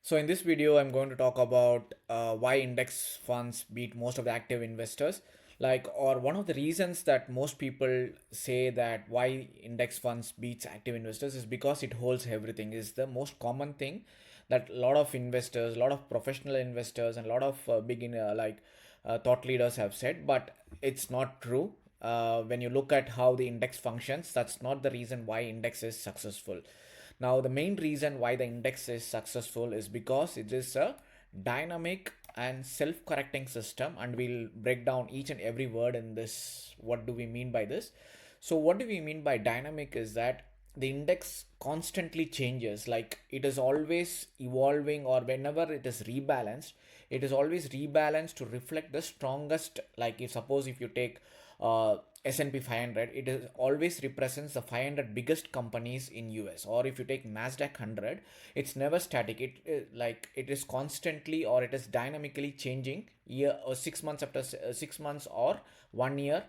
So in this video, I'm going to talk about why index funds beat most of the active investors. Or one of the reasons that most people say that why index funds beats active investors is because it holds everything. Is the most common thing that a lot of investors, a lot of professional investors, and a lot of thought leaders have said, but it's not true. When you look at how the index functions, that's not the reason why index is successful. Now, the main reason why the index is successful is because it is a dynamic and self-correcting system, and we'll break down each and every word in this. What do we mean by this? So, what do we mean by dynamic is that the index constantly changes, like it is always evolving, or whenever it is rebalanced, it is always rebalanced to reflect the strongest. Like, if suppose if you take S&P 500, it is always represents the 500 biggest companies in US. Or if you take Nasdaq 100, it's never static. It is constantly, or it is dynamically changing year or 6 months after 6 months, or 1 year,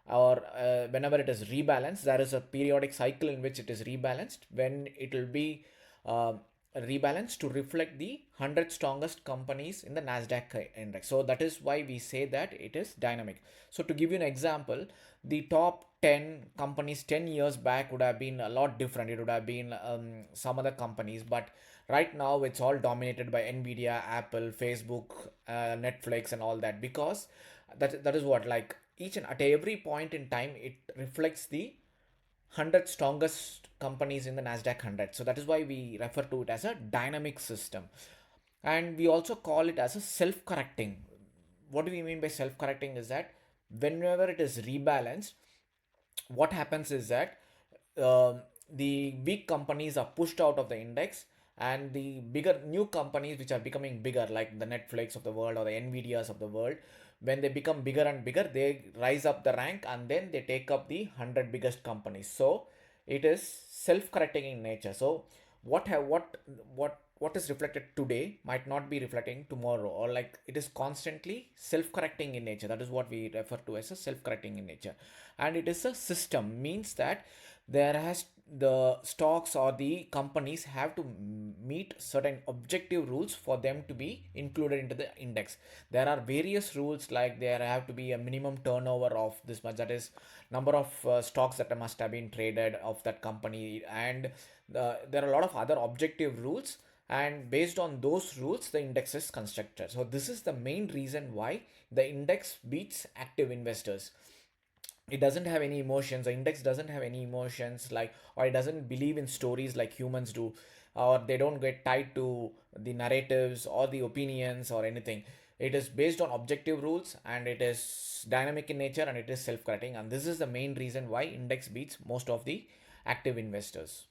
or whenever it is rebalanced. There is a periodic cycle in which it is rebalanced, when it will be uh, rebalanced to reflect the 100 strongest companies in the Nasdaq index. So that is why we say that it is dynamic. So to give you an example, the top 10 companies 10 years back would have been a lot different. It would have been some other companies, but right now it's all dominated by Nvidia, Apple, Facebook, Netflix, and all that, because that is what, like, each and at every point in time it reflects the 100 strongest companies in the Nasdaq 100. So that is why we refer to it as a dynamic system. And we also call it as a self correcting. What do we mean by self correcting is that whenever it is rebalanced, what happens is that uh, the weak companies are pushed out of the index, and the bigger new companies which are becoming bigger, like the Netflix of the world or the Nvidias of the world, when they become bigger and bigger, they rise up the rank, and then they take up the 100 biggest companies. So it is self-correcting in nature. So what is reflected today might not be reflecting tomorrow, or like it is constantly self-correcting in nature. That is what we refer to as a self-correcting in nature. And it is a system, means that there has the stocks or the companies have to meet certain objective rules for them to be included into the index. There are various rules, like there have to be a minimum turnover of this much, that is number of stocks that must have been traded of that company, and there are a lot of other objective rules, and based on those rules the index is constructed. So this is the main reason why the index beats active investors. It doesn't have any emotions. The index doesn't have any emotions, like, or it doesn't believe in stories like humans do, or they don't get tied to the narratives or the opinions or anything. It is based on objective rules, and it is dynamic in nature, and it is self-correcting, and this is the main reason why index beats most of the active investors.